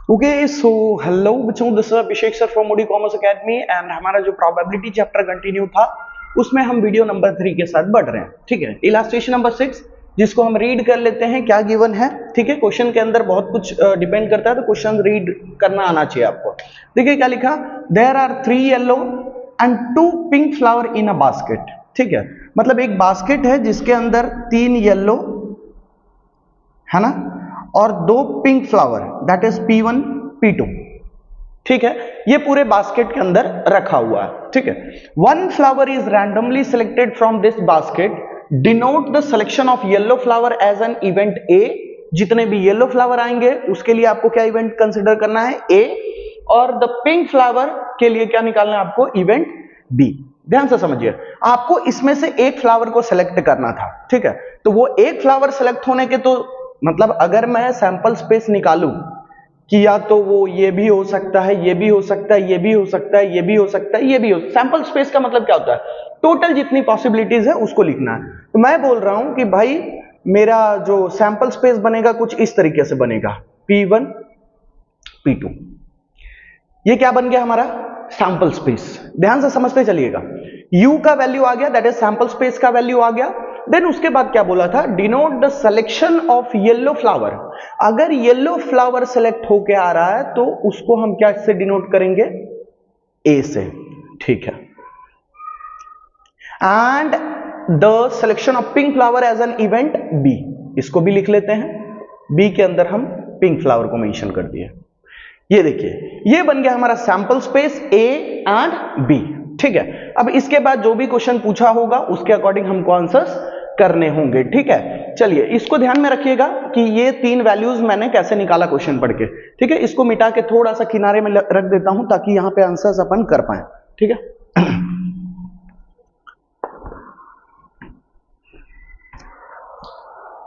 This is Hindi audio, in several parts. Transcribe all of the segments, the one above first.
ओके सो हेलो बच्चों, this is Abhishek sir from Modi commerce academy and हमारा जो प्रोबेबिलिटी चैप्टर कंटिन्यू था उसमें हम वीडियो नंबर 3 के साथ बढ़ रहे हैं। ठीक है, इलास्ट्रेशन नंबर 6 जिसको हम रीड कर लेते हैं। क्या गिवन है? ठीक है, क्वेश्चन के अंदर बहुत कुछ डिपेंड करता है, तो क्वेश्चन रीड करना आना चाहिए आपको। देखिए क्या लिखा, there are 3 yellow and 2 pink flower in a basket. ठीक है, मतलब एक बास्केट है जिसके अंदर 3 येलो है ना और 2 pink flower, that is P1 P2। ठीक है, ये पूरे बास्केट के अंदर रखा हुआ है। ठीक है, 1 flower is randomly selected from this basket, denote the selection of yellow flower as an event A. जितने भी येलो फ्लावर आएंगे उसके लिए आपको क्या इवेंट कंसिडर करना है? ए। और द पिंक फ्लावर के लिए क्या निकालना है आपको? Event B. ध्यान से समझिए, आपको इसमें से एक फ्लावर को सिलेक्ट करना था। ठीक है, तो वो एक फ्लावर सिलेक्ट होने के, तो मतलब अगर मैं सैंपल स्पेस निकालूं कि या तो वो ये भी हो सकता है, ये भी हो सकता है, ये भी हो सकता है, ये भी हो सकता है, ये भी हो। सैंपल स्पेस का मतलब क्या होता है? टोटल जितनी पॉसिबिलिटीज है उसको लिखना है। तो मैं बोल रहा हूं कि भाई मेरा जो सैंपल स्पेस बनेगा कुछ इस तरीके से बनेगा, P1 P2। ये क्या बन गया हमारा? Sample space. ध्यान से समझते चलिएगा, U का वैल्यू आ गया, दैट इज सैंपल स्पेस का वैल्यू आ गया। देन उसके बाद क्या बोला था? Denote the selection of yellow flower. अगर येलो फ्लावर सेलेक्ट होके आ रहा है तो उसको हम क्या से डिनोट करेंगे? ए से। ठीक है, and the selection of pink flower as an event B. इसको भी लिख लेते हैं, बी के अंदर हम पिंक फ्लावर को मेंशन कर दिए। ये देखिए, ये बन गया हमारा sample space A and B. ठीक है, अब इसके बाद जो भी क्वेश्चन पूछा होगा उसके अकॉर्डिंग हमको आंसर्स करने होंगे। ठीक है, चलिए इसको ध्यान में रखिएगा कि ये 3 वैल्यूज मैंने कैसे निकाला क्वेश्चन पढ़ के। ठीक है, इसको मिटा के थोड़ा सा किनारे में रख देता हूं ताकि यहां पे आंसर्स अपन कर पाए। ठीक है,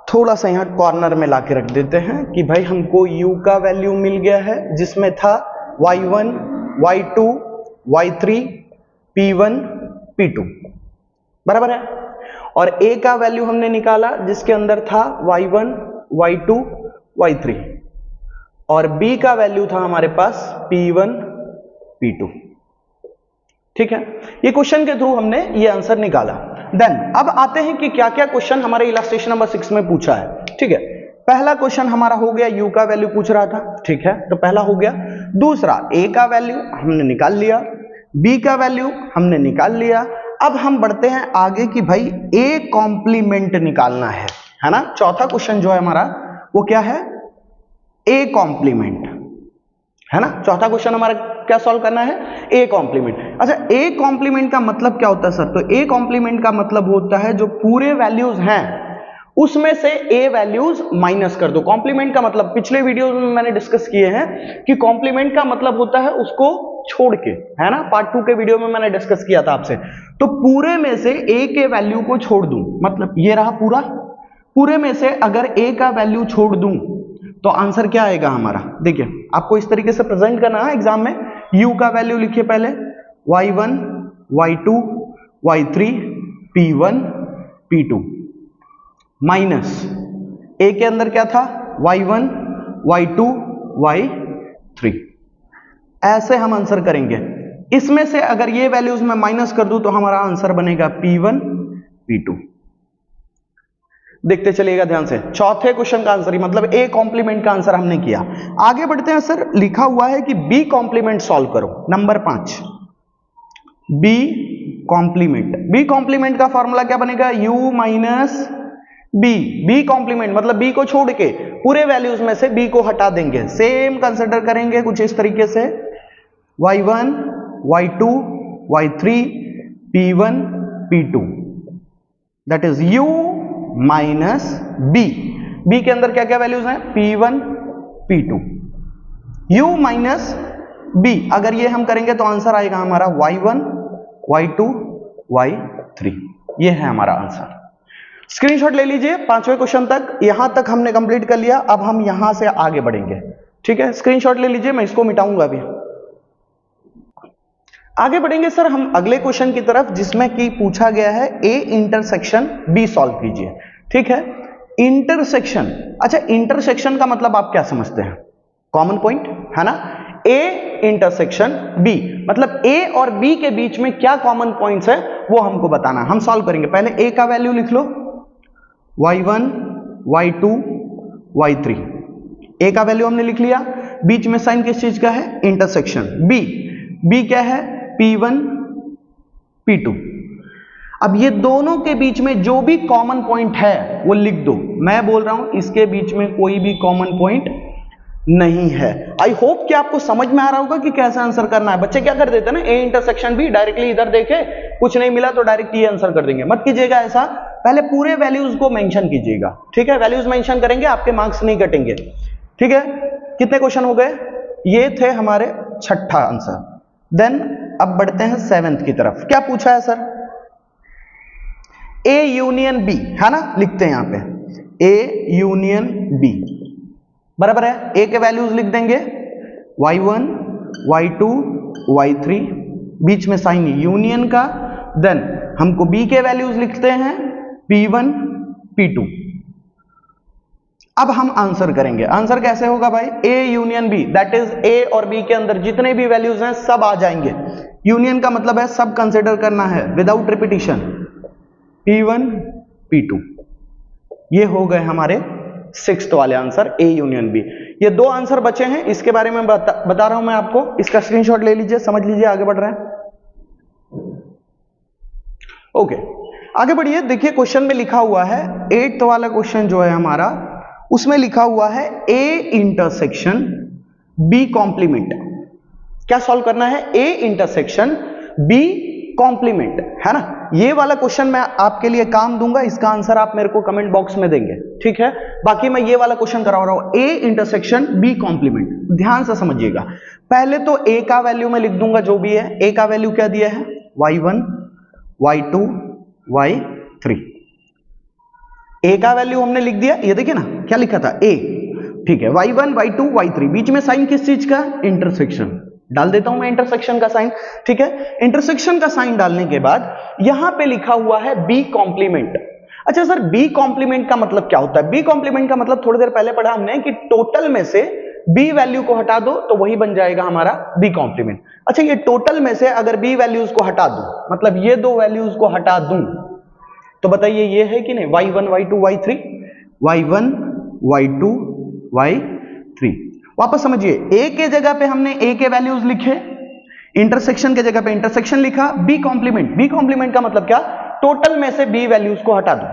थोड़ा सा यहां कॉर्नर में लाके रख देते हैं कि भाई हमको u का वैल्यू मिल गया है जिसमें था y1 y2 y3 P1 P2 बराबर है। और a का वैल्यू हमने निकाला जिसके अंदर था y1 y2 y3 और b का वैल्यू था हमारे पास P1 P2। ठीक है, ये क्वेश्चन के थ्रू हमने ये आंसर निकाला। देन अब आते हैं कि क्या क्या क्वेश्चन हमारे इलास्ट्रेशन नंबर 6 में पूछा है। ठीक है, पहला क्वेश्चन हमारा हो गया, u का वैल्यू पूछ रहा था। ठीक है, तो पहला हो गया। दूसरा, a का वैल्यू हमने निकाल लिया, b का वैल्यू हमने निकाल लिया। अब हम बढ़ते हैं आगे कि भाई a कॉम्प्लीमेंट निकालना है ना। चौथा क्वेश्चन जो है हमारा वो क्या है? a कॉम्प्लीमेंट है ना। चौथा क्वेश्चन हमारा क्या सॉल्व करना है? A complement. अच्छा, ए कॉम्प्लीमेंट का मतलब क्या होता है सर? तो ए कॉम्प्लीमेंट का मतलब होता है जो पूरे वैल्यूज हैं उसमें से ए वैल्यूज माइनस कर दो। कॉम्प्लीमेंट का मतलब पिछले वीडियो में मैंने डिस्कस किए हैं कि कॉम्प्लीमेंट का मतलब होता है उसको छोड़ के, है ना। पार्ट 2 के वीडियो में मैंने डिस्कस किया था आपसे। तो पूरे में से ए के वैल्यू को छोड़ दूं, मतलब ये रहा पूरा, पूरे में से अगर ए का वैल्यू छोड़ दूं तो आंसर क्या आएगा हमारा? देखिए, आपको इस तरीके से प्रेजेंट करना है एग्जाम में। u का वैल्यू लिखिए पहले, y1 y2 y3 P1 P2 minus a के अंदर क्या था? y1 y2 y3। ऐसे हम आंसर करेंगे। इसमें से अगर ये वैल्यूज मैं माइनस कर दूं तो हमारा आंसर बनेगा P1 P2। देखते चलिएगा ध्यान से, चौथे क्वेश्चन का आंसर ही मतलब ए कॉम्प्लीमेंट का आंसर हमने किया। आगे बढ़ते हैं सर, लिखा हुआ है कि बी कॉम्प्लीमेंट सॉल्व करो, number 5 B complement. B complement का फॉर्मूला क्या बनेगा? u minus B. B complement मतलब बी को छोड़ के पूरे वैल्यूज में से बी को हटा देंगे। सेम कंसिडर करेंगे कुछ इस तरीके से, y1 y2 y3 P1 P2 that is u minus B. B के अंदर क्या क्या वैल्यूज हैं? P1 P2। u minus B अगर ये हम करेंगे तो आंसर आएगा हमारा y1 y2 y3। ये है हमारा आंसर। स्क्रीनशॉट ले लीजिए 5वें क्वेश्चन तक। यहां तक हमने कंप्लीट कर लिया, अब हम यहां से आगे बढ़ेंगे। ठीक है, स्क्रीनशॉट ले लीजिए, मैं इसको मिटाऊंगा अभी। आगे बढ़ेंगे सर हम अगले क्वेश्चन की तरफ जिसमें कि पूछा गया है ए इंटरसेक्शन बी सॉल्व कीजिए। ठीक है, इंटरसेक्शन। अच्छा, इंटरसेक्शन का मतलब आप क्या समझते हैं? कॉमन पॉइंट है ना, ए इंटरसेक्शन बी, मतलब ए और बी के बीच में क्या कॉमन पॉइंट्स है वो हमको बताना। हम सॉल्व करेंगे, पहले ए का वैल्यू लिख लो, y1 y2 y3, ए का वैल्यू हमने लिख लिया, बीच में साइन किस चीज का है, इंटरसेक्शन। बी क्या है, P1 P2। अब ये दोनों के बीच में जो भी कॉमन पॉइंट है वो लिख दो। मैं बोल रहा हूं इसके बीच में कोई भी कॉमन पॉइंट नहीं है। आई होप कि आपको समझ में आ रहा होगा कि कैसे आंसर करना है। बच्चे क्या कर देते हैं ना, ए इंटरसेक्शन बी, डायरेक्टली इधर देखे कुछ नहीं मिला तो डायरेक्ट ये आंसर कर देंगे। मत कीजिएगा ऐसा, पहले पूरे वैल्यूज को मेंशन कीजिएगा, ठीक है। वैल्यूज मेंशन करेंगे, आपके मार्क्स नहीं कटेंगे, ठीक है। कितने क्वेश्चन हो गए, ये थे हमारे छठा आंसर। देन अब बढ़ते हैं सेवेंथ की तरफ। क्या पूछा है सर, ए यूनियन बी, है ना, लिखते हैं यहां पे ए यूनियन बी, बराबर है। ए के वैल्यूज लिख देंगे y1 y2 y3, बीच में साइन यूनियन का। देन हमको बी के वैल्यूज लिखते हैं P1 P2। अब हम आंसर करेंगे। आंसर कैसे होगा भाई, A union B, that is A और बी के अंदर जितने भी वैल्यूज हैं सब आ जाएंगे। यूनियन का मतलब है सब कंसिडर करना है विदाउट रिपीटिशन। P1 P2, ये हो गए हमारे सिक्स्थ वाले आंसर, ए यूनियन बी। ये दो आंसर बचे हैं, इसके बारे में बता रहा हूं मैं आपको। इसका स्क्रीनशॉट ले लीजिए, समझ लीजिए, आगे बढ़ रहे हैं। ओके, आगे बढ़िए। देखिए क्वेश्चन में लिखा हुआ है, 8th वाला क्वेश्चन जो है हमारा, उसमें लिखा हुआ है ए इंटरसेक्शन बी कॉम्प्लीमेंट। क्या सॉल्व करना है, ए इंटरसेक्शन बी कॉम्प्लीमेंट, है ना। ये वाला क्वेश्चन मैं आपके लिए काम दूंगा, इसका आंसर आप मेरे को कमेंट बॉक्स में देंगे, ठीक है। बाकी मैं ये वाला क्वेश्चन करा रहा हूं, ए इंटरसेक्शन बी कॉम्प्लीमेंट। ध्यान से समझिएगा, पहले तो ए का वैल्यू मैं लिख दूंगा जो भी है। ए का वैल्यू क्या दिया है, y1 y2 y3। ए का वैल्यू हमने लिख दिया, ये देखिए ना क्या लिखा था, ए, ठीक है। y1 y2 y3, बीच में साइन किस चीज का, इंटरसेक्शन। डाल देता हूं मैं इंटरसेक्शन का साइन, ठीक है। इंटरसेक्शन का साइन डालने के बाद यहां पे लिखा हुआ है बी कॉम्प्लीमेंट। अच्छा सर, बी कॉम्प्लीमेंट का मतलब क्या होता है, बी कॉम्प्लीमेंट का मतलब थोड़ी देर पहले पढ़ा हमने कि टोटल में से बी वैल्यू को हटा दो तो वही बन जाएगा हमारा बी कॉम्प्लीमेंट। अच्छा, ये टोटल में से अगर बी वैल्यूज को हटा दूं, मतलब ये दो वैल्यूज को हटा दूं, तो बताइए ये है कि नहीं, y1 y2 y3, y1 y2 y3। वापस समझिए, ए के जगह पे हमने ए के वैल्यूज लिखे, इंटरसेक्शन के जगह पे इंटरसेक्शन लिखा, बी कॉम्प्लीमेंट। बी कॉम्प्लीमेंट का मतलब क्या, टोटल में से बी वैल्यूज को हटा दो,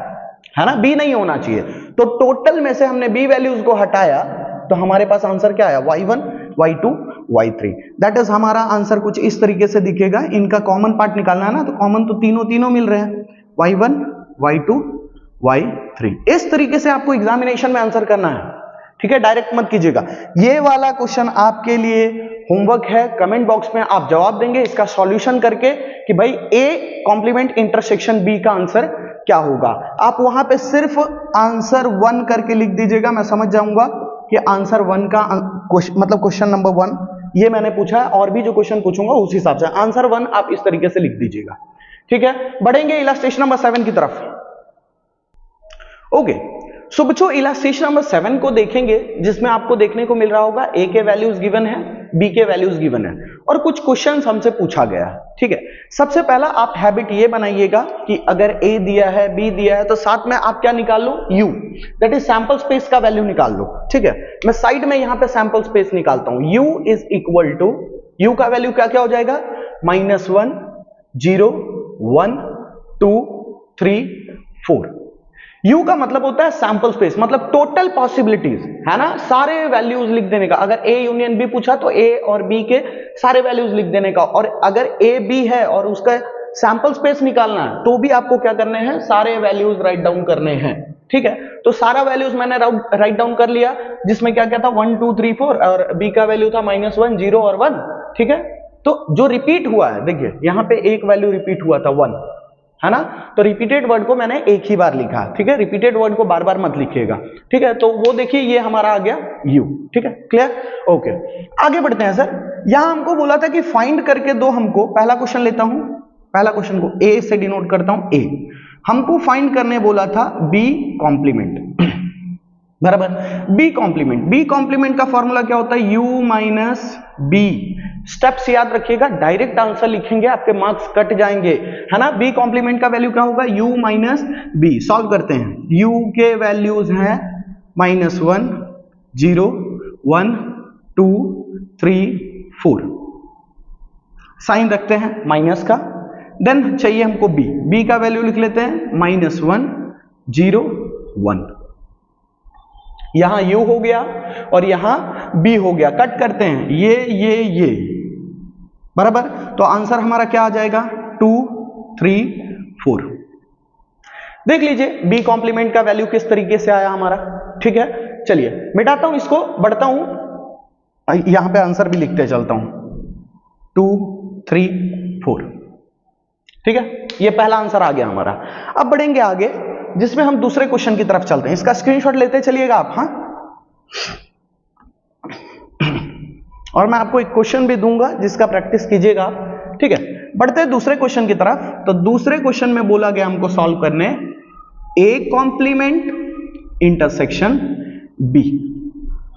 है ना, बी नहीं होना चाहिए। तो टोटल में से हमने बी वैल्यूज को हटाया तो हमारे पास आंसर क्या आया, y1 y2 y3। That is हमारा आंसर कुछ इस तरीके से दिखेगा। इनका कॉमन पार्ट निकालना है ना, तो कॉमन तो तीनों मिल रहे हैं, y1 y2 y3। इस तरीके से आपको एग्जामिनेशन में आंसर करना है, ठीक है। डायरेक्ट मत कीजिएगा। ये वाला क्वेश्चन आपके लिए होमवर्क है, कमेंट बॉक्स में आप जवाब देंगे इसका सॉल्यूशन करके कि भाई ए कॉम्प्लीमेंट इंटरसेक्शन बी का आंसर क्या होगा। आप वहां पे सिर्फ आंसर 1 करके लिख दीजिएगा, मैं समझ जाऊंगा कि आंसर 1 का मतलब क्वेश्चन नंबर 1 ये मैंने पूछा है, और भी जो क्वेश्चन पूछूंगा उस हिसाब से आंसर 1 आप इस तरीके से लिख दीजिएगा, ठीक है। बढ़ेंगे इलस्ट्रेशन नंबर 7 की तरफ। ओके, सो बच्चों इलस्ट्रेशन नंबर 7 को देखेंगे, जिसमें आपको देखने को मिल रहा होगा ए के वैल्यूज गिवन है, बी के वैल्यूज गिवन है, और कुछ क्वेश्चंस हमसे पूछा गया है, ठीक है। सबसे पहला आप हैबिट ये बनाइएगा कि अगर ए दिया है, बी दिया है, तो साथ में आप क्या निकाल लो, U, that is sample space का वैल्यू निकाल लो, ठीक है। मैं साइड में यहां पे सैंपल स्पेस निकालता हूं। U is equal to, U का वैल्यू क्या क्या हो जाएगा, -1 0 1 2 3 4। यू का मतलब होता है सैंपल स्पेस, मतलब टोटल पॉसिबिलिटीज, है ना, सारे वैल्यूज लिख देने का। अगर ए यूनियन बी पूछा तो ए और बी के सारे वैल्यूज लिख देने का, और अगर ए बी है और उसका सैंपल स्पेस निकालना है तो भी आपको क्या करने हैं, सारे वैल्यूज राइट डाउन करने हैं, ठीक है। तो सारा वैल्यूज मैंने राइट डाउन कर लिया, जिसमें क्या क्या था 1 2 3 4, और बी का वैल्यू था -1 0 और 1, ठीक है। तो जो रिपीट हुआ है, देखिए यहां पे एक वैल्यू रिपीट हुआ था 1, है ना, तो रिपीटेड वर्ड को मैंने एक ही बार लिखा, ठीक है। रिपीटेड वर्ड को बार बार मत लिखिएगा, ठीक है। तो वो देखिए ये हमारा आ गया यू, ठीक है, क्लियर, ओके। आगे बढ़ते हैं सर। यहां हमको बोला था कि फाइंड करके दो हमको, पहला क्वेश्चन लेता हूं, पहला क्वेश्चन को ए से डिनोट करता हूं, ए हमको फाइंड करने बोला था बी कॉम्प्लीमेंट, बराबर। बी कॉम्प्लीमेंट का फॉर्मूला क्या होता है, u माइनस बी। स्टेप्स याद रखिएगा, डायरेक्ट आंसर लिखेंगे आपके मार्क्स कट जाएंगे, है ना। बी कॉम्प्लीमेंट का वैल्यू क्या होगा, u माइनस बी। सॉल्व करते हैं। u के वैल्यूज हैं -1 0 1 2 3 4। साइन रखते हैं माइनस का। देन चाहिए हमको बी का वैल्यू लिख लेते हैं -1 0 1। यहां u हो गया और यहां b हो गया। कट करते हैं ये बराबर। तो आंसर हमारा क्या आ जाएगा, 2 3 4। देख लीजिए बी कॉम्प्लीमेंट का वैल्यू किस तरीके से आया हमारा। ठीक है, चलिए मिटाता हूं इसको, बढ़ता हूं, यहां पे आंसर भी लिखते चलता हूं, 2 3 4। ठीक है, ये पहला आंसर आ गया हमारा। अब बढ़ेंगे आगे, जिसमें हम दूसरे क्वेश्चन की तरफ चलते हैं। इसका स्क्रीनशॉट लेते चलिएगा आप। हाँ, और मैं आपको एक क्वेश्चन भी दूंगा जिसका प्रैक्टिस कीजिएगा। ठीक है, बढ़ते हैं दूसरे क्वेश्चन की तरफ। तो दूसरे क्वेश्चन में बोला गया हमको सॉल्व करने ए कॉम्प्लीमेंट इंटरसेक्शन बी।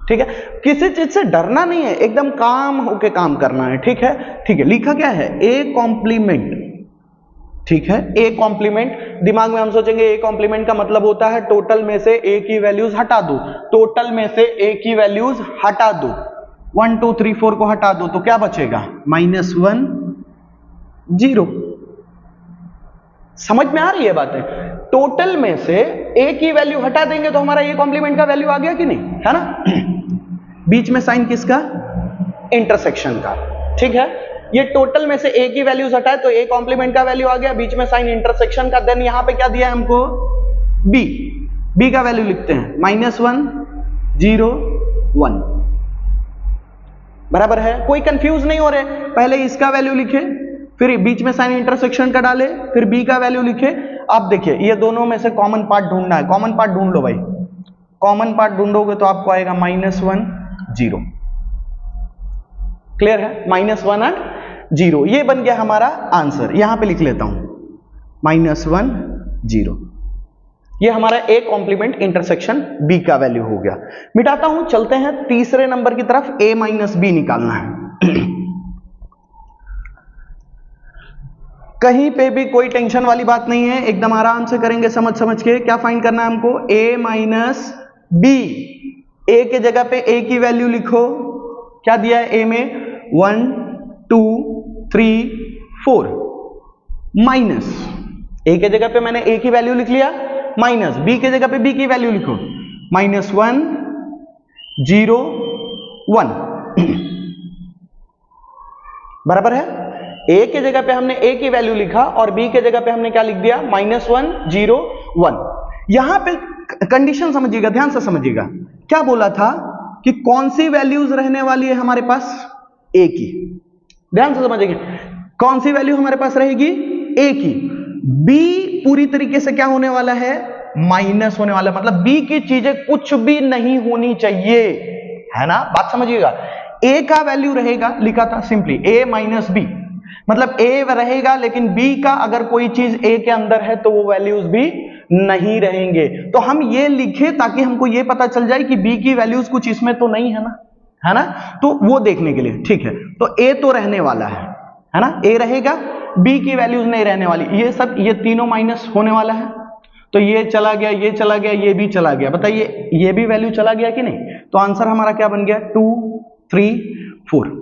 ठीक है, किसी चीज से डरना नहीं है, एकदम काम होके काम करना है। ठीक है, लिखा क्या है, ए कॉम्प्लीमेंट। ठीक है, ए कॉम्प्लीमेंट, दिमाग में हम सोचेंगे ए कॉम्प्लीमेंट का मतलब होता है टोटल में से ए की वैल्यूज हटा दो। टोटल में से ए की वैल्यूज हटा दो, 1 2 3 4 को हटा दो तो क्या बचेगा, -1 0। समझ में आ रही है बातें। टोटल में से ए की वैल्यू हटा देंगे तो हमारा ए कॉम्प्लीमेंट का वैल्यू आ गया कि नहीं, है ना। बीच में साइन किसका, इंटरसेक्शन का। ठीक है, ये टोटल में से ए की वैल्यूज हटाए तो ए कॉम्प्लीमेंट का वैल्यू आ गया, बीच में साइन इंटरसेक्शन का। देन यहां पे क्या दिया है हमको, बी का वैल्यू लिखते हैं -1 0 1। बराबर है, कोई कंफ्यूज नहीं हो रहे। पहले इसका वैल्यू लिखे, फिर बीच में साइन इंटरसेक्शन का डाले, फिर बी का वैल्यू लिखे। अब देखिए ये दोनों में से कॉमन पार्ट ढूंढना है। कॉमन पार्ट ढूंढ लो भाई। कॉमन पार्ट ढूंढोगे तो आपको आएगा -1 0। क्लियर है, -1 और 0, ये बन गया हमारा आंसर। यहां पे लिख लेता हूं -1 0। ये हमारा ए कॉम्प्लीमेंट इंटरसेक्शन बी का वैल्यू हो गया। मिटाता हूं, चलते हैं तीसरे नंबर की तरफ। ए माइनस बी निकालना है। कहीं पे भी कोई टेंशन वाली बात नहीं है, एकदम आराम से करेंगे समझ के। क्या फाइंड करना है हमको, ए माइनस बी। ए के जगह पे ए की वैल्यू लिखो, क्या दिया है ए में, 1 2 3 4। माइनस ए के जगह पे मैंने ए की वैल्यू लिख लिया, माइनस बी के जगह पे बी की वैल्यू लिखो, -1 0 1। बराबर है, ए के जगह पे हमने ए की वैल्यू लिखा और बी के जगह पे हमने क्या लिख दिया, -1 0 1। यहां पे कंडीशन समझिएगा, ध्यान से समझिएगा। क्या बोला था कि कौन सी वैल्यूज रहने वाली है हमारे पास, ए की। ध्यान से समझिएगा, कौन सी वैल्यू हमारे पास रहेगी, ए की। बी पूरी तरीके से क्या होने वाला है, माइनस होने वाला है। मतलब बी की चीजें कुछ भी नहीं होनी चाहिए, है ना, बात समझिएगा। ए का वैल्यू रहेगा, लिखा था सिंपली ए माइनस बी, मतलब ए रहेगा लेकिन बी का अगर कोई चीज ए के अंदर है तो वो वैल्यूज भी नहीं रहेंगे। तो हम ये लिखे ताकि हमको ये पता चल जाए कि बी की वैल्यूज कुछ इसमें तो नहीं है ना, तो वो देखने के लिए। ठीक है, तो ए तो रहने वाला है ना, ए रहेगा, बी की वैल्यूज नहीं रहने वाली। ये सब, ये तीनों माइनस होने वाला है, तो ये चला गया, ये चला गया, ये भी चला गया। बताइए ये भी वैल्यू चला गया कि नहीं। तो आंसर हमारा क्या बन गया, 2 3 4।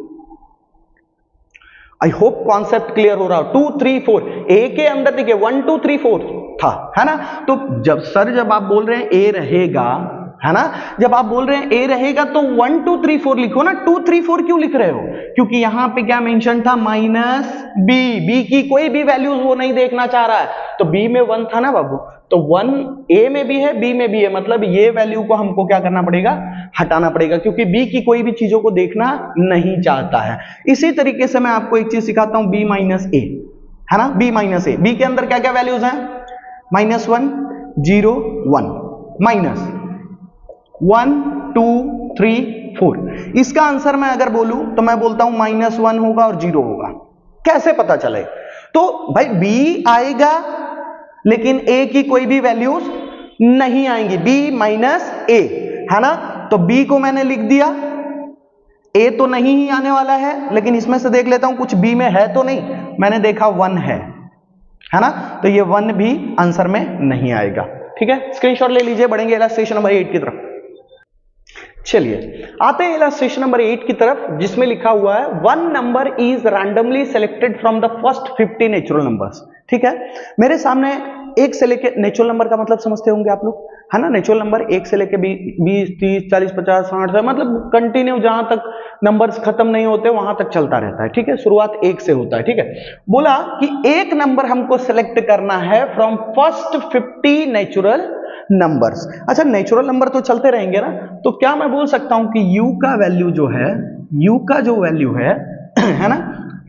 आई होप कॉन्सेप्ट क्लियर हो रहा हो। 2 3 4 ए के अंदर देखिए 1 2 3 4 था, है ना। तो जब आप बोल रहे हैं ए रहेगा, है ना, जब आप बोल रहे हैं ए रहेगा तो 1 2 3 4 लिखो ना। 2 3 4 क्यों लिख रहे हो, क्योंकि यहां पे क्या मेंशन था, माइनस बी की कोई भी वैल्यूज वो नहीं देखना चाह रहा है। तो बी में 1 था ना बाबू, तो 1 ए में भी है, बी में भी है, मतलब ये वैल्यू को हमको क्या करना पड़ेगा, हटाना पड़ेगा, क्योंकि बी की कोई भी चीजों को देखना नहीं चाहता है। इसी तरीके से मैं आपको एक चीज सिखाता हूं, बी माइनस ए, है ना, बी माइनस ए। बी के अंदर क्या क्या वैल्यूज हैं, -1 0 1, माइनस 1 2 3 4। इसका आंसर मैं अगर बोलूं तो मैं बोलता हूं -1 होगा और 0 होगा। कैसे पता चले, तो भाई बी आएगा लेकिन ए की कोई भी वैल्यूज नहीं आएंगी, बी माइनस ए। है ना। तो बी को मैंने लिख दिया, ए तो नहीं ही आने वाला है, लेकिन इसमें से देख लेता हूं कुछ बी में है तो नहीं, मैंने देखा 1 है ना, तो ये 1 भी आंसर में नहीं आएगा। ठीक है, स्क्रीनशॉट ले लीजिए, बढ़ेंगे इलस्ट्रेशन नंबर 8 की तरफ। चलिए आते हैं इलस्ट्रेशन नंबर 8 की तरफ, जिसमें लिखा हुआ है 1 number is randomly selected from the first 50 natural numbers. ठीक है, मेरे सामने 1 से लेके नेचुरल नंबर का मतलब समझते होंगे आप लोग, है ना। नेचुरल नंबर 1 से लेके 20, 30, 40, 50, 60, मतलब कंटिन्यू जहां तक नंबर्स खत्म नहीं होते वहां तक चलता रहता है। ठीक है, शुरुआत 1 से होता है। ठीक है, बोला कि एक नंबर हमको सेलेक्ट करना है फ्रॉम फर्स्ट 50 नेचुरल नंबर्स। अच्छा, नेचुरल नंबर तो चलते रहेंगे ना, तो क्या मैं बोल सकता हूं कि u का वैल्यू जो है, u का जो वैल्यू है ना,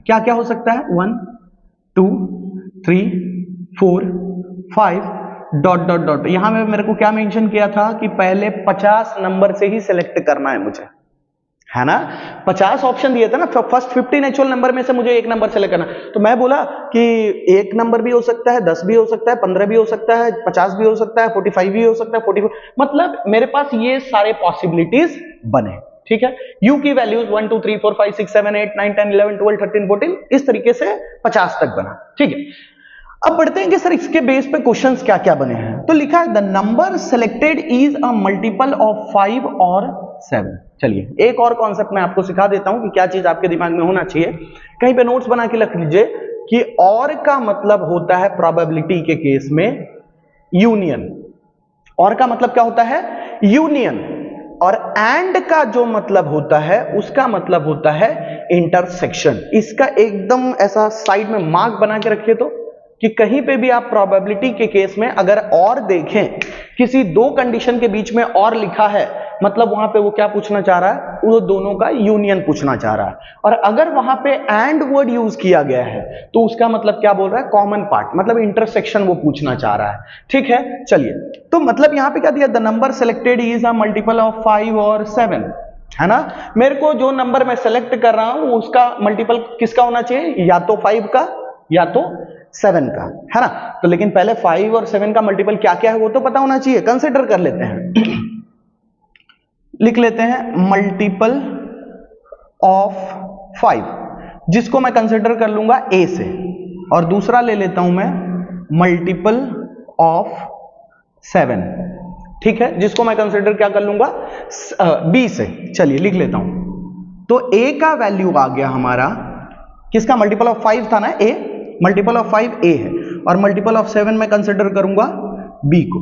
क्या क्या हो सकता है, 1, 2, 3, 4, 5 डॉट डॉट डॉट। यहां में मेरे को क्या मेंशन किया था कि पहले 50 नंबर से ही सिलेक्ट करना है मुझे, है ना। 50 ऑप्शन दिए थे ना, फर्स्ट 50 नेचुरल नंबर में से मुझे एक नंबर सेलेक्ट करना, तो मैं बोला कि एक नंबर भी हो सकता है, 10 भी हो सकता है, 15 भी हो सकता है, 50 भी हो सकता है, 45 भी हो सकता है, 44, मतलब मेरे पास ये सारे पॉसिबिलिटीज बने। ठीक है, u की वैल्यूज 1, 2, 3, 4, 5, 6, 7, 8, 9, 10, 11, 12, 13, 14 इस तरीके से 50 तक बना। ठीक है, अब बढ़ते हैं कि सर इसके बेस पे क्वेश्चंस क्या क्या बने हैं। तो लिखा है the number selected is a multiple of 5 और 7। चलिए एक और कॉन्सेप्ट मैं आपको सिखा देता हूं कि क्या चीज आपके दिमाग में होना चाहिए, कहीं पे नोट्स बना के लिख लीजिए कि और का मतलब होता है प्रोबेबिलिटी के केस में यूनियन। और का मतलब क्या होता है, यूनियन। और एंड का जो मतलब होता है उसका मतलब होता है इंटरसेक्शन। इसका एकदम ऐसा साइड में मार्क बना के रखिए तो, कि कहीं पे भी आप प्रोबेबिलिटी के केस में अगर और देखें, किसी दो कंडीशन के बीच में और लिखा है, मतलब वहां पे वो क्या पूछना चाह रहा है, वो दोनों का यूनियन पूछना चाह रहा है। और अगर वहां पे एंड वर्ड यूज किया गया है तो उसका मतलब क्या बोल रहा है, कॉमन पार्ट, मतलब इंटरसेक्शन वो पूछना चाह रहा है। ठीक है, चलिए तो मतलब यहां पे क्या दिया, the number selected is a multiple of 5 और 7, है ना। मेरे को जो नंबर मैं सेलेक्ट कर रहा हूं उसका मल्टीपल किसका होना चाहिए, या तो 5 का या तो 7 का, है ना। तो लेकिन पहले 5 और 7 का मल्टीपल क्या क्या है वो तो पता होना चाहिए, कंसिडर कर लेते हैं। लिख लेते हैं मल्टीपल ऑफ 5, जिसको मैं कंसिडर कर लूंगा a से, और दूसरा ले लेता हूं मैं मल्टीपल ऑफ 7, ठीक है, जिसको मैं कंसिडर क्या कर लूंगा b से। चलिए लिख लेता हूं, तो a का वैल्यू आ गया हमारा, किसका, मल्टीपल ऑफ 5 था ना a, मल्टीपल ऑफ 5 a है, और मल्टीपल ऑफ 7 में कंसिडर करूंगा b को।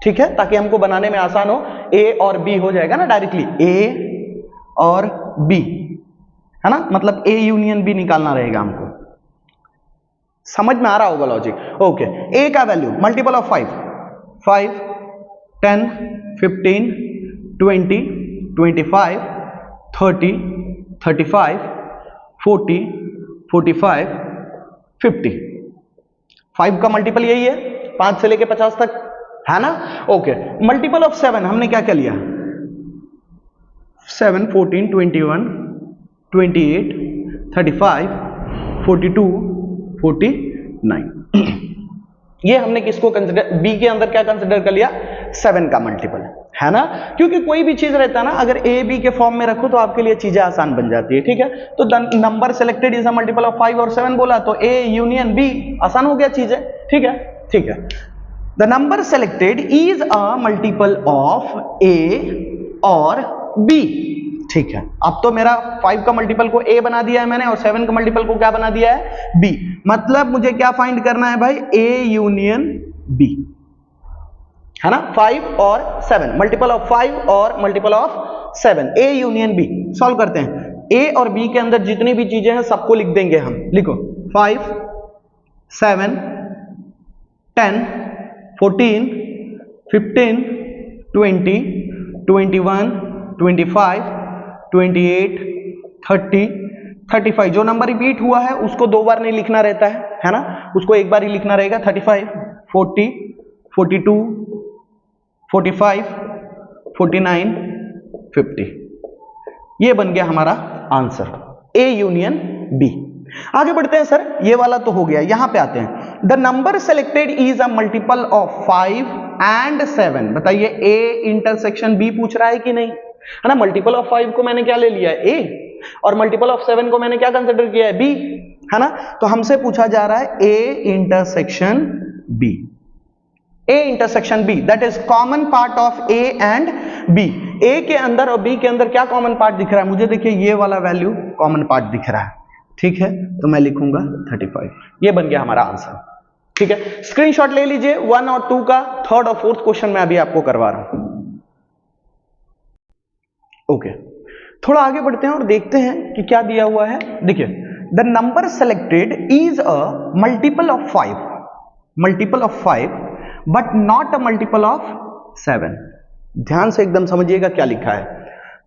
ठीक है, ताकि हमको बनाने में आसान हो, a और b हो जाएगा ना डायरेक्टली, a और b, है ना, मतलब a यूनियन b निकालना रहेगा हमको। समझ में आ रहा होगा लॉजिक। ओके, a का वैल्यू मल्टीपल ऑफ 5, 5, 10, 15, 20, 25, 30, 35, 40, 45, 50। 5 का मल्टीपल यही है, 5 से लेके 50 तक, है ना। ओके, मल्टीपल ऑफ 7 हमने क्या क्या लिया, 7, 14, 21, 28, 35, 42, 49। ये हमने किसको कंसिडर, बी के अंदर क्या कंसिडर कर लिया, 7 का मल्टीपल, है ना। क्योंकि कोई भी चीज रहता है ना, अगर ए बी के फॉर्म में रखो तो आपके लिए चीजें आसान बन जाती है। ठीक है, तो number selected is a multiple of 5 और 7 बोला, तो ए यूनियन बी, आसान हो गया चीजें। ठीक है, ठीक है, the number selected is a multiple of A और बी। ठीक है, अब तो मेरा 5 का मल्टीपल को a बना दिया है मैंने, और 7 का मल्टीपल को क्या बना दिया है, b। मतलब मुझे क्या फाइंड करना है भाई, a यूनियन b, है ना। 5 और 7, मल्टीपल ऑफ 5 और multiple of 7, a union b। Solve करते हैं, a और b के अंदर जितनी भी चीजें हैं सबको लिख देंगे हम। लिखो 5, 7, 10, 14, 15, 20, 21, 25, 28, 30, 35। जो नंबर रिपीट हुआ है उसको 2 बार नहीं लिखना रहता है ना, उसको एक बार ही लिखना रहेगा। 35, 40, 42, 45, 49, 50। ये बन गया हमारा आंसर, ए यूनियन बी। आगे बढ़ते हैं सर, ये वाला तो हो गया, यहां पे आते हैं, the number selected is a multiple of 5 and 7, बताइए ए इंटरसेक्शन बी पूछ रहा है कि नहीं, है ना। मल्टीपल ऑफ 5 को मैंने क्या ले लिया है, ए, और मल्टीपल ऑफ 7 को मैंने क्या कंसिडर किया है, बी, है ना। तो हमसे पूछा जा रहा है A intersection B, A intersection B, that is common part of A and B. A के अंदर और बी के अंदर क्या कॉमन पार्ट दिख रहा है मुझे, देखिए ये वाला वैल्यू कॉमन पार्ट दिख रहा है, ठीक है। तो मैं लिखूंगा 35, ये बन गया हमारा आंसर, ठीक है। स्क्रीनशॉट ले लीजिए 1 और 2 का, थर्ड और फोर्थ क्वेश्चन मैं अभी आपको करवा रहा हूं। ओके, थोड़ा आगे बढ़ते हैं और देखते हैं कि क्या दिया हुआ है। देखिए, the number selected is a multiple of 5, multiple of 5 but not a multiple of 7। ध्यान से एकदम समझिएगा क्या लिखा है।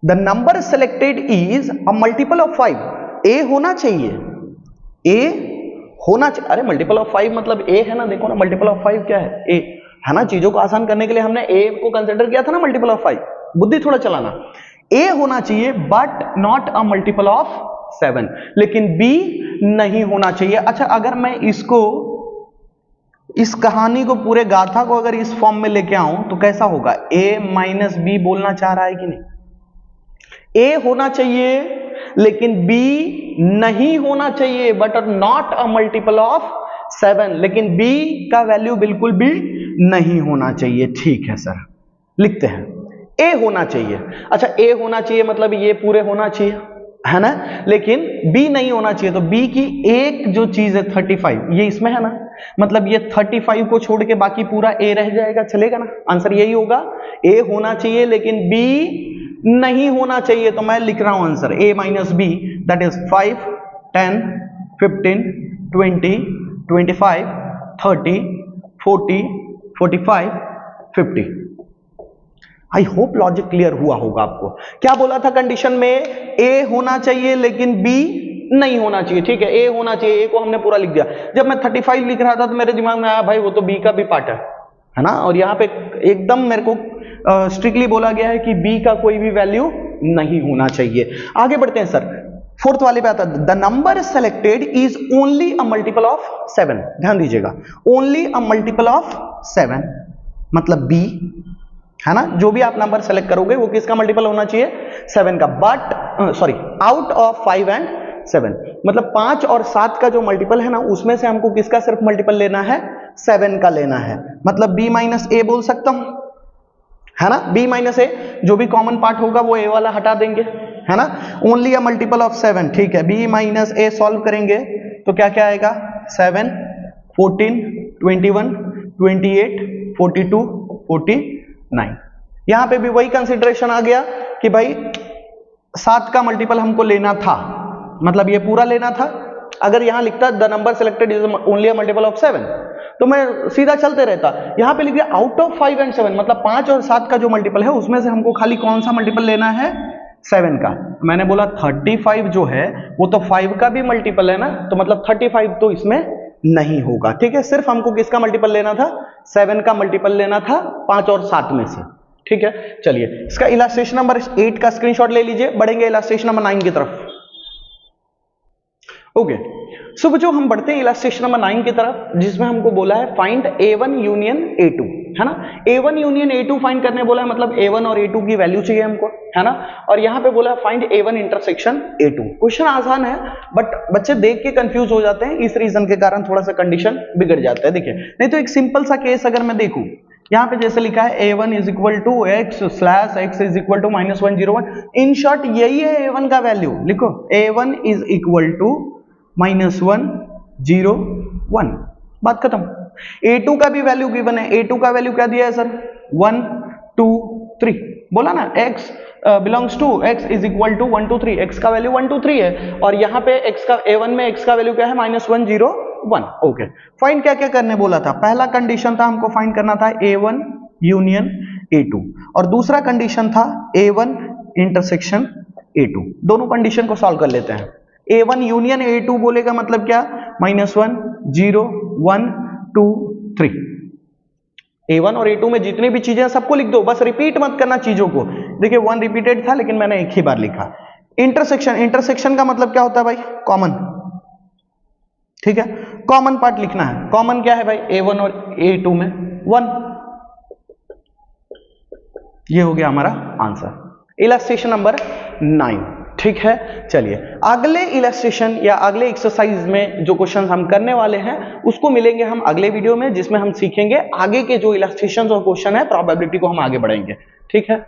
The number selected is a multiple of 5, ए होना चाहिए, ए होना चाहिए। अरे मल्टीपल ऑफ 5 मतलब ए है ना, देखो ना मल्टीपल ऑफ 5 क्या है, ए, है ना। चीजों को आसान करने के लिए हमने ए को कंसिडर किया था ना मल्टीपल ऑफ 5, बुद्धि थोड़ा चलाना। ए होना चाहिए but not a multiple of 7, लेकिन बी नहीं होना चाहिए। अच्छा, अगर मैं इसको, इस कहानी को, पूरे गाथा को अगर इस फॉर्म में लेके आऊं तो कैसा होगा, ए माइनस बी बोलना चाह रहा है कि नहीं। ए होना चाहिए लेकिन बी नहीं होना चाहिए, but not a multiple of 7, लेकिन बी का वैल्यू बिल्कुल भी नहीं होना चाहिए। ठीक है सर, लिखते हैं ए होना चाहिए। अच्छा, ए होना चाहिए मतलब ये पूरे होना चाहिए, है ना, लेकिन बी नहीं होना चाहिए। तो बी की एक जो चीज है 35, ये इसमें है ना, मतलब ये 35 को छोड़ के बाकी पूरा ए रह जाएगा, चलेगा ना। आंसर यही होगा, ए होना चाहिए लेकिन बी नहीं होना चाहिए। तो मैं लिख रहा हूं answer A minus B, that is 5, 10, 15, 20, 25, 30, 40, 45, 50। I hope logic clear हुआ होगा आपको। क्या बोला था कंडीशन में, ए होना चाहिए लेकिन बी नहीं होना चाहिए, ठीक है। ए होना चाहिए, ए को हमने पूरा लिख दिया। जब मैं 35 लिख रहा था तो मेरे दिमाग में आया भाई वो तो बी का भी पार्ट है ना, और यहाँ पे एकदम मेरे को स्ट्रिक्टली बोला गया है कि बी का कोई भी वैल्यू नहीं होना चाहिए। आगे बढ़ते हैं सर, फोर्थ वाले पे आता है, the number selected is only a multiple of 7। ध्यान दीजिएगा, ओनली अ मल्टीपल ऑफ 7 मतलब बी, है ना। जो भी आप नंबर सेलेक्ट करोगे वो किसका मल्टीपल होना चाहिए, 7 का। But sorry, out of 5 and 7, मतलब 5 और 7 का जो मल्टीपल है ना, उसमें से हमको किसका सिर्फ मल्टीपल लेना है, 7 का लेना है। मतलब b माइनस ए बोल सकता हूं, है ना। b माइनस ए, जो भी कॉमन पार्ट होगा वो ए वाला हटा देंगे, है ना। ओनली अ मल्टीपल ऑफ 7, ठीक है। b माइनस ए सॉल्व करेंगे तो क्या क्या आएगा, 7, 14, 21, 28, 42, 49। यहां पे भी वही कंसिडरेशन आ गया कि भाई 7 का मल्टीपल हमको लेना था, मतलब ये पूरा लेना था। अगर यहां लिखता the number selected is only a multiple of 7 तो मैं सीधा चलते रहता। यहां पे लिख दिया आउट ऑफ 5 एंड 7, मतलब 5 और 7 का जो मल्टीपल है उसमें से हमको खाली कौन सा मल्टीपल लेना है, 7 का। मैंने बोला 35 जो है वो तो 5 का भी मल्टीपल है ना, तो मतलब 35 तो इसमें नहीं होगा, ठीक है। सिर्फ हमको किसका मल्टीपल लेना था, 7 का मल्टीपल लेना था 5 और 7 में से, ठीक है। चलिए इसका इलास्ट्रेशन नंबर 8 का स्क्रीनशॉट ले लीजिए, बढ़ेंगे इलास्ट्रेशन नंबर 9 की तरफ। ओके, सो बच्चों हम बढ़ते हैं इलास्ट्रेशन नंबर 9 की तरफ, जिसमें हमको बोला है फाइंड A1 यूनियन A2, है ना। A1 यूनियन A2 फाइंड करने बोला है, मतलब A1 और A2 की वैल्यू चाहिए हमको, है ना। और यहाँ पे बोला है find A1 intersection A2। Question आसान है बट बच्चे देख के कंफ्यूज हो जाते हैं, इस रीजन के कारण थोड़ा सा कंडीशन बिगड़ जाता है। देखिए, नहीं तो एक सिंपल सा केस अगर मैं देखूं, यहाँ पे जैसे लिखा है A1 is equal to x/x is equal to -101। In short यही है A1 का वैल्यू, लिखो A1 इज इक्वल टू -101, बात खत्म। A2 का भी वैल्यू गिवन है, A2 का वैल्यू क्या दिया है सर, 1 2 3, बोला ना x belongs to x is equal to 1 2 3, x का वैल्यू 1 2 3 है, और यहाँ पे x का A1 में x का वैल्यू क्या है, -101। ओके, फाइंड क्या क्या करने बोला था। पहला कंडीशन था हमको फाइंड करना था A1 यूनियन A2, और दूसरा कंडीशन था A1 इंटरसेक्शन A2। दोनों कंडीशन को सॉल्व कर लेते हैं। A1 यूनियन A2 बोलेगा मतलब क्या, -1 0 1 2 3। A1 और A2 में जितनी भी चीजें सबको लिख दो, बस रिपीट मत करना चीजों को। देखिए 1 रिपीटेड था लेकिन मैंने एक ही बार लिखा। इंटरसेक्शन, इंटरसेक्शन का मतलब क्या होता है भाई, कॉमन, ठीक है। कॉमन पार्ट लिखना है। कॉमन क्या है भाई, A1 और A2 में 1, ये हो गया हमारा आंसर, इलस्ट्रेशन नंबर 9। ठीक है, चलिए अगले इलस्ट्रेशन या अगले एक्सरसाइज में जो क्वेश्चन हम करने वाले हैं उसको मिलेंगे हम अगले वीडियो में, जिसमें हम सीखेंगे आगे के जो इलस्ट्रेशन और क्वेश्चन है प्रोबेबिलिटी को हम आगे बढ़ेंगे। ठीक है।